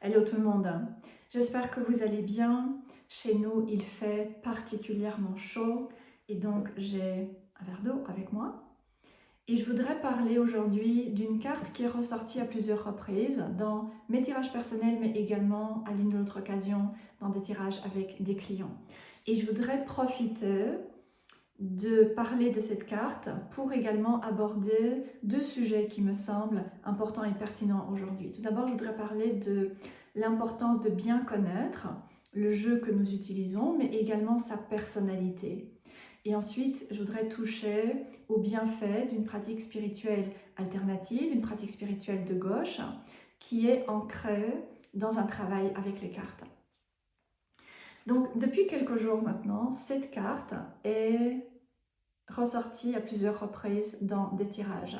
Hello tout le monde, j'espère que vous allez bien. Chez nous, il fait particulièrement chaud et donc j'ai un verre d'eau avec moi. Et je voudrais parler aujourd'hui d'une carte qui est ressortie à plusieurs reprises dans mes tirages personnels, mais également à l'une ou l'autre occasion dans des tirages avec des clients. Et je voudrais profiter de parler de cette carte pour également aborder deux sujets qui me semblent importants et pertinents aujourd'hui. Tout d'abord, je voudrais parler de l'importance de bien connaître le jeu que nous utilisons, mais également sa personnalité. Et ensuite, je voudrais toucher au bienfait d'une pratique spirituelle alternative, une pratique spirituelle de gauche, qui est ancrée dans un travail avec les cartes. Donc, depuis quelques jours maintenant, cette carte est ressortie à plusieurs reprises dans des tirages.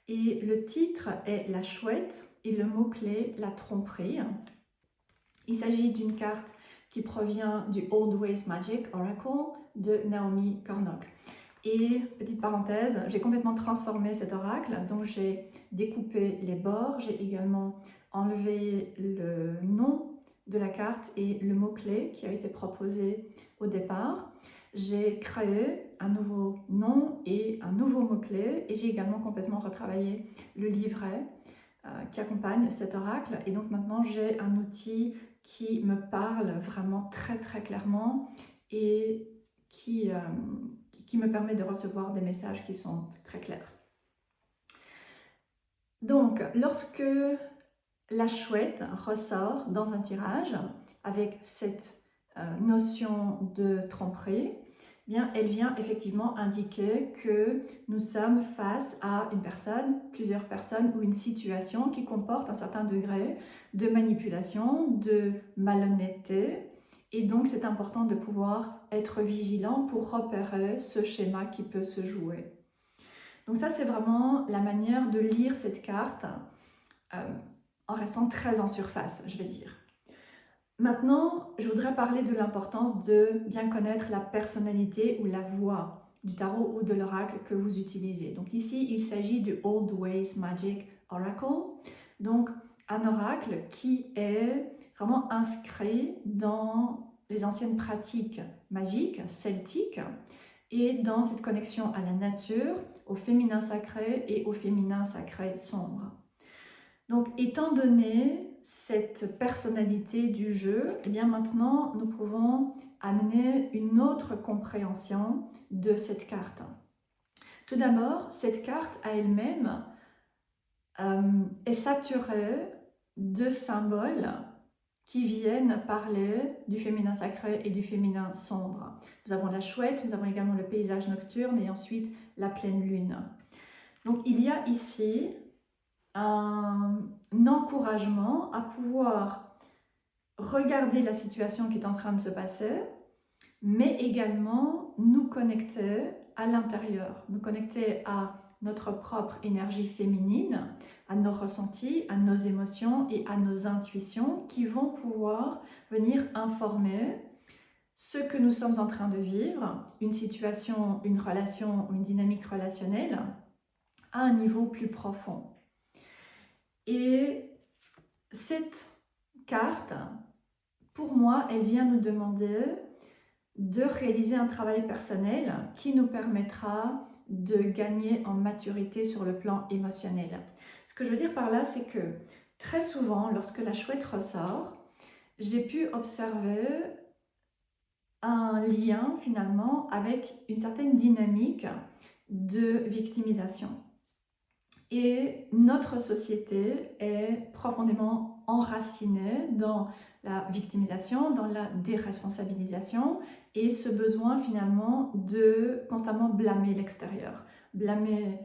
Et le titre est La Chouette et le mot-clé La Tromperie. Il s'agit d'une carte qui provient du Old Ways Magic Oracle de Naomi Kornock. Et petite parenthèse, j'ai complètement transformé cet oracle, donc j'ai découpé les bords, j'ai également enlevé le nom de la carte et le mot-clé qui a été proposé au départ. J'ai créé un nouveau nom et un nouveau mot-clé et j'ai également complètement retravaillé le livret qui accompagne cet oracle. Et donc maintenant j'ai un outil qui me parle vraiment très très clairement et qui me permet de recevoir des messages qui sont très clairs. Donc, lorsque la chouette ressort dans un tirage avec cette notion de tromperie, eh bien, elle vient effectivement indiquer que nous sommes face à une personne, plusieurs personnes ou une situation qui comporte un certain degré de manipulation, de malhonnêteté. Et donc, c'est important de pouvoir être vigilant pour repérer ce schéma qui peut se jouer. Donc ça, c'est vraiment la manière de lire cette carte en restant très en surface, je vais dire. Maintenant, je voudrais parler de l'importance de bien connaître la personnalité ou la voix du tarot ou de l'oracle que vous utilisez. Donc ici, il s'agit du Old Ways Magic Oracle. Donc, un oracle qui est vraiment inscrit dans les anciennes pratiques magiques, celtiques, et dans cette connexion à la nature, au féminin sacré et au féminin sacré sombre. Donc, étant donné cette personnalité du jeu, eh bien maintenant, nous pouvons amener une autre compréhension de cette carte. Tout d'abord, cette carte à elle-même est saturée de symboles qui viennent parler du féminin sacré et du féminin sombre. Nous avons la chouette, nous avons également le paysage nocturne et ensuite la pleine lune. Donc il y a ici un encouragement à pouvoir regarder la situation qui est en train de se passer, mais également nous connecter à l'intérieur, nous connecter à notre propre énergie féminine, à nos ressentis, à nos émotions et à nos intuitions qui vont pouvoir venir informer ce que nous sommes en train de vivre, une situation, une relation, une dynamique relationnelle à un niveau plus profond. Et cette carte, pour moi, elle vient nous demander de réaliser un travail personnel qui nous permettra de gagner en maturité sur le plan émotionnel. Ce que je veux dire par là, c'est que très souvent, lorsque la chouette ressort, j'ai pu observer un lien finalement avec une certaine dynamique de victimisation. Et notre société est profondément enracinée dans la victimisation, dans la déresponsabilisation et ce besoin finalement de constamment blâmer l'extérieur, blâmer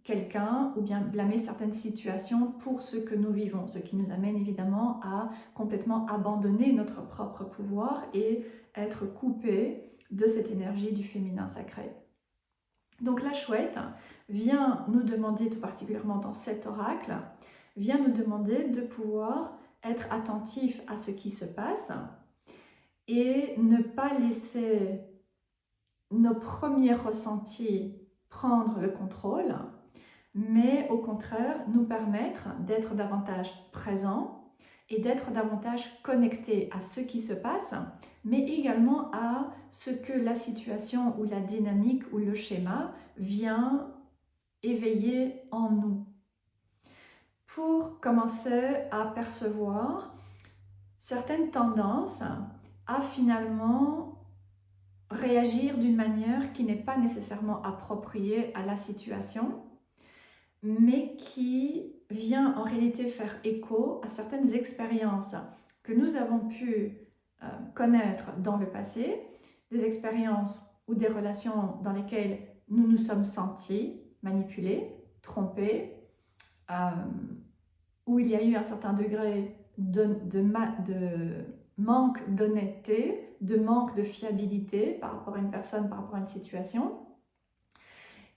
quelqu'un ou bien blâmer certaines situations pour ce que nous vivons, ce qui nous amène évidemment à complètement abandonner notre propre pouvoir et être coupé de cette énergie du féminin sacré. Donc la chouette vient nous demander, tout particulièrement dans cet oracle, vient nous demander de pouvoir être attentif à ce qui se passe et ne pas laisser nos premiers ressentis prendre le contrôle, mais au contraire nous permettre d'être davantage présents et d'être davantage connecté à ce qui se passe, mais également à ce que la situation ou la dynamique ou le schéma vient éveiller en nous. Pour commencer à percevoir certaines tendances à finalement réagir d'une manière qui n'est pas nécessairement appropriée à la situation, mais qui vient en réalité faire écho à certaines expériences que nous avons pu connaître dans le passé, des expériences ou des relations dans lesquelles nous nous sommes sentis manipulés, trompés, où il y a eu un certain degré de manque d'honnêteté, de manque de fiabilité par rapport à une personne, par rapport à une situation.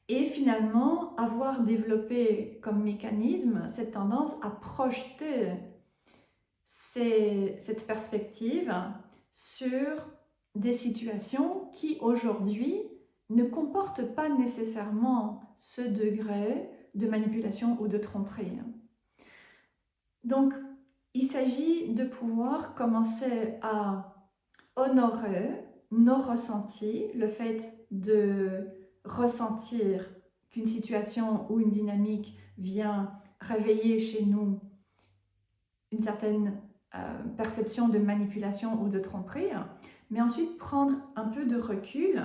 Et finalement, avoir développé comme mécanisme cette tendance à projeter cette perspective sur des situations qui aujourd'hui ne comportent pas nécessairement ce degré de manipulation ou de tromperie. Donc, il s'agit de pouvoir commencer à honorer nos ressentis, le fait de ressentir qu'une situation ou une dynamique vient réveiller chez nous une certaine perception de manipulation ou de tromperie, mais ensuite prendre un peu de recul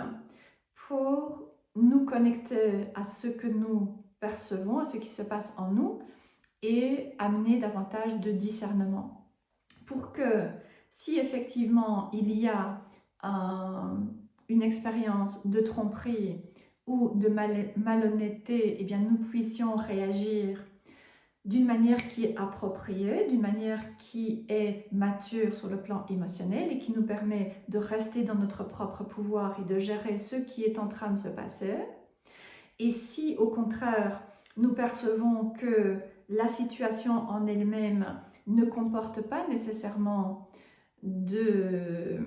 pour nous connecter à ce que nous percevons, à ce qui se passe en nous, et amener davantage de discernement. Pour que si effectivement il y a une expérience de tromperie ou de malhonnêteté, eh bien nous puissions réagir d'une manière qui est appropriée, d'une manière qui est mature sur le plan émotionnel et qui nous permet de rester dans notre propre pouvoir et de gérer ce qui est en train de se passer. Et si au contraire nous percevons que la situation en elle-même ne comporte pas nécessairement de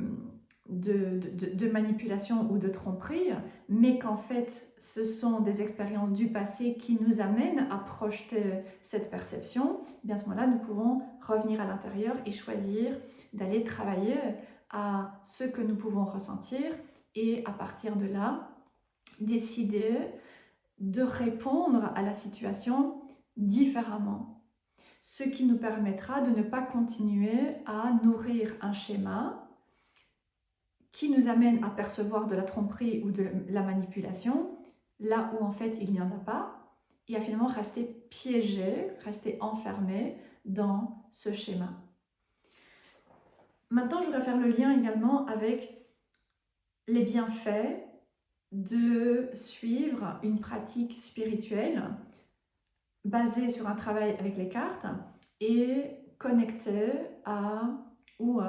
manipulation ou de tromperie, mais qu'en fait ce sont des expériences du passé qui nous amènent à projeter cette perception, eh bien à ce moment-là nous pouvons revenir à l'intérieur et choisir d'aller travailler à ce que nous pouvons ressentir et à partir de là décider de répondre à la situation différemment, ce qui nous permettra de ne pas continuer à nourrir un schéma qui nous amène à percevoir de la tromperie ou de la manipulation, là où en fait il n'y en a pas, et à finalement rester piégé, rester enfermé dans ce schéma. Maintenant, je voudrais faire le lien également avec les bienfaits de suivre une pratique spirituelle basée sur un travail avec les cartes et connectée à ou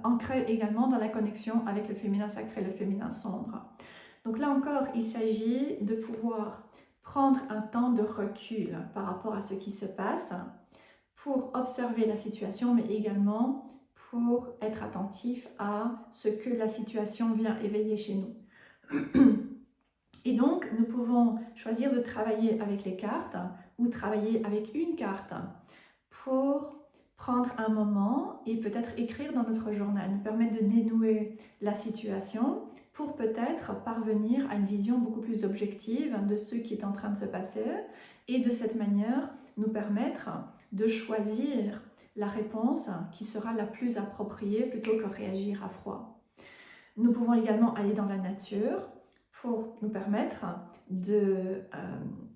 ancrée également dans la connexion avec le féminin sacré et le féminin sombre. Donc là encore, il s'agit de pouvoir prendre un temps de recul par rapport à ce qui se passe pour observer la situation, mais également pour être attentif à ce que la situation vient éveiller chez nous. Et donc, nous pouvons choisir de travailler avec les cartes ou travailler avec une carte pour prendre un moment et peut-être écrire dans notre journal, nous permettre de dénouer la situation pour peut-être parvenir à une vision beaucoup plus objective de ce qui est en train de se passer et de cette manière nous permettre de choisir la réponse qui sera la plus appropriée plutôt que réagir à froid. Nous pouvons également aller dans la nature pour nous permettre de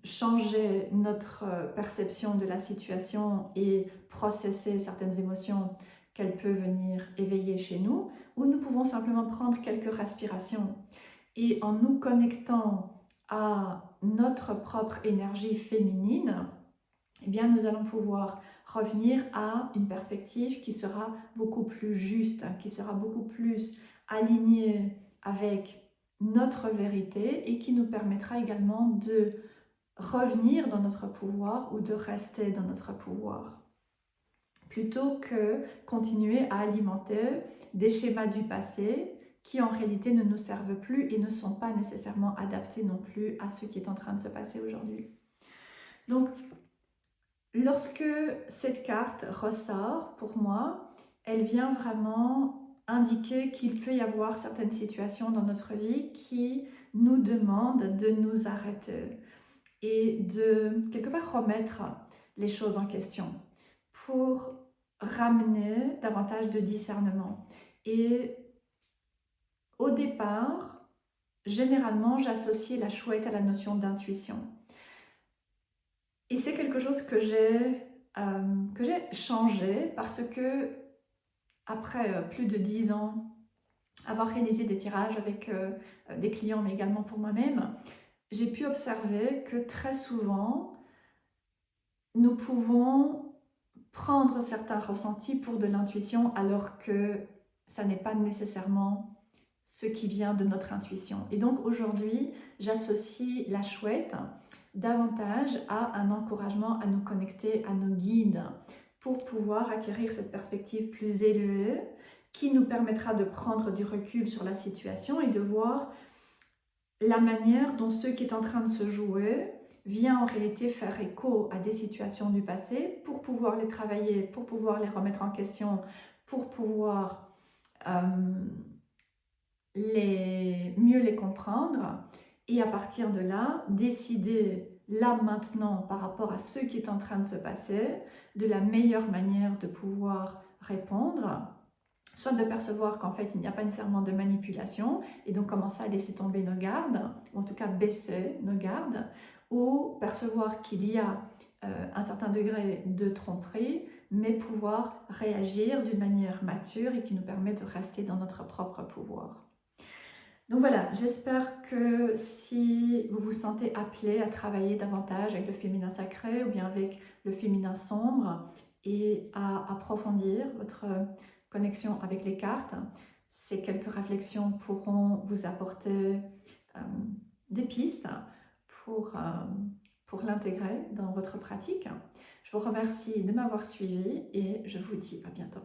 changer notre perception de la situation et processer certaines émotions qu'elle peut venir éveiller chez nous, ou nous pouvons simplement prendre quelques respirations et en nous connectant à notre propre énergie féminine, eh bien nous allons pouvoir revenir à une perspective qui sera beaucoup plus juste, qui sera beaucoup plus alignée avec notre vérité et qui nous permettra également de revenir dans notre pouvoir ou de rester dans notre pouvoir, plutôt que continuer à alimenter des schémas du passé qui en réalité ne nous servent plus et ne sont pas nécessairement adaptés non plus à ce qui est en train de se passer aujourd'hui. Donc, lorsque cette carte ressort, pour moi, elle vient vraiment indiquer qu'il peut y avoir certaines situations dans notre vie qui nous demandent de nous arrêter et de quelque part remettre les choses en question pour ramener davantage de discernement. Et au départ, généralement, j'associe la chouette à la notion d'intuition. Et c'est quelque chose que j'ai changé parce que après plus de 10 ans, avoir réalisé des tirages avec des clients, mais également pour moi-même, j'ai pu observer que très souvent, nous pouvons prendre certains ressentis pour de l'intuition alors que ça n'est pas nécessairement ce qui vient de notre intuition. Et donc aujourd'hui, j'associe la chouette davantage à un encouragement à nous connecter à nos guides pour pouvoir acquérir cette perspective plus élevée qui nous permettra de prendre du recul sur la situation et de voir la manière dont ce qui est en train de se jouer vient en réalité faire écho à des situations du passé pour pouvoir les travailler, pour pouvoir les remettre en question, pour pouvoir mieux les comprendre et à partir de là, décider là maintenant par rapport à ce qui est en train de se passer, de la meilleure manière de pouvoir répondre, soit de percevoir qu'en fait il n'y a pas nécessairement de manipulation et donc commencer à laisser tomber nos gardes, ou en tout cas baisser nos gardes, ou percevoir qu'il y a un certain degré de tromperie, mais pouvoir réagir d'une manière mature et qui nous permet de rester dans notre propre pouvoir. Donc voilà, j'espère que si vous vous sentez appelé à travailler davantage avec le féminin sacré ou bien avec le féminin sombre et à approfondir votre connexion avec les cartes, ces quelques réflexions pourront vous apporter des pistes pour l'intégrer dans votre pratique. Je vous remercie de m'avoir suivi et je vous dis à bientôt.